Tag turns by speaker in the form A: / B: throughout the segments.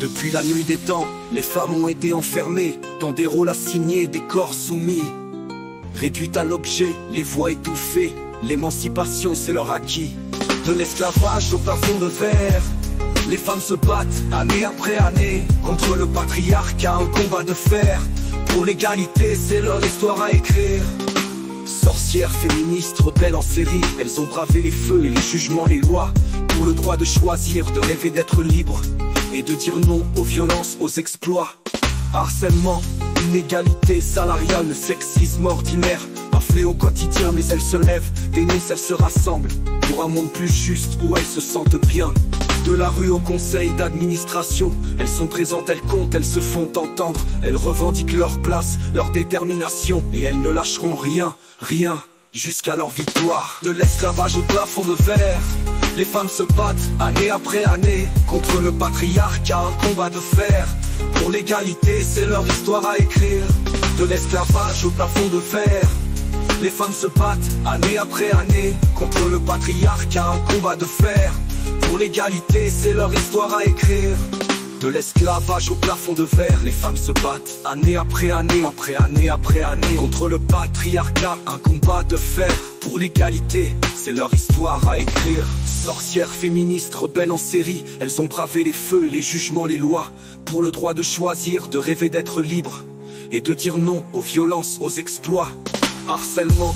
A: Depuis la nuit des temps, les femmes ont été enfermées dans des rôles assignés, des corps soumis. Réduites à l'objet, les voix étouffées, l'émancipation c'est leur acquis. De l'esclavage au plafond de verre, les femmes se battent année après année contre le patriarcat, un combat de fer. Pour l'égalité, c'est leur histoire à écrire. Sorcières, féministes, rebelles en série, elles ont bravé les feux et les jugements, les lois, pour le droit de choisir, de rêver d'être libre et de dire non aux violences, aux exploits. Harcèlement, inégalité salariale, le sexisme ordinaire, un fléau quotidien, mais elles se lèvent, dénoncent, elles se rassemblent pour un monde plus juste où elles se sentent bien. De la rue au conseil d'administration, elles sont présentes, elles comptent, elles se font entendre. Elles revendiquent leur place, leur détermination, et elles ne lâcheront rien, rien, jusqu'à leur victoire. De l'esclavage au plafond de verre, les femmes se battent année après année contre le patriarcat, un combat de fer. Pour l'égalité, c'est leur histoire à écrire. De l'esclavage au plafond de verre, les femmes se battent année après année contre le patriarcat, un combat de fer. Pour l'égalité, c'est leur histoire à écrire. De l'esclavage au plafond de verre, les femmes se battent année après année, après année contre le patriarcat, un combat de fer. Pour l'égalité, c'est leur histoire à écrire. Sorcières, féministes, rebelles en série, elles ont bravé les feux, les jugements, les lois, pour le droit de choisir, de rêver d'être libre et de dire non aux violences, aux exploits. Harcèlement,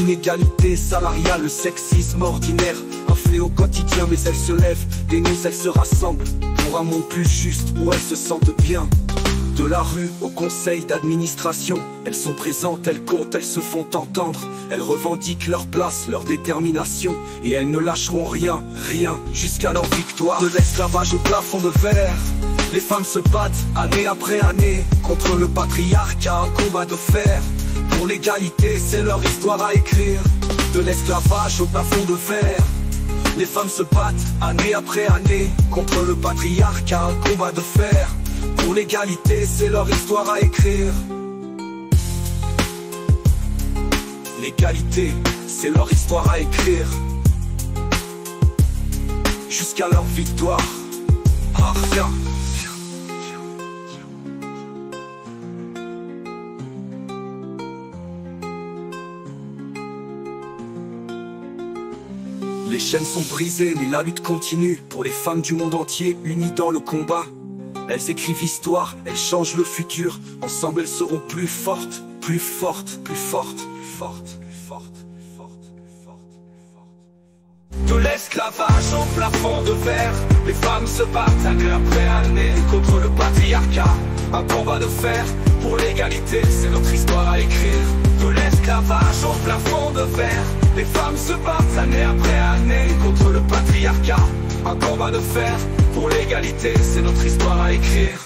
A: inégalité salariale, le sexisme ordinaire, un fléau quotidien, mais elles se lèvent, dénoncent, elles se rassemblent pour un monde plus juste où elles se sentent bien. De la rue au conseil d'administration, elles sont présentes, elles comptent, elles se font entendre. Elles revendiquent leur place, leur détermination, et elles ne lâcheront rien, rien, jusqu'à leur victoire. De l'esclavage au plafond de verre, les femmes se battent année après année contre le patriarcat, un combat de fer. Pour l'égalité, c'est leur histoire à écrire. De l'esclavage au plafond de verre, les femmes se battent année après année contre le patriarcat, un combat de fer. Pour l'égalité, c'est leur histoire à écrire. L'égalité, c'est leur histoire à écrire. Jusqu'à leur victoire. Ah, viens. Les chaînes sont brisées, mais la lutte continue. Pour les femmes du monde entier, unies dans le combat. Elles écrivent histoire, elles changent le futur. Ensemble elles seront plus fortes, plus fortes, plus fortes, plus fortes, plus fortes, plus fortes, plus fortes, plus fortes. De l'esclavage au plafond de verre, les femmes se battent année après année contre le patriarcat, un combat de fer. Pour l'égalité, c'est notre histoire à écrire. De l'esclavage au plafond de verre, les femmes se battent année après année contre le patriarcat, un combat de fer. Pour l'égalité, c'est notre histoire à écrire.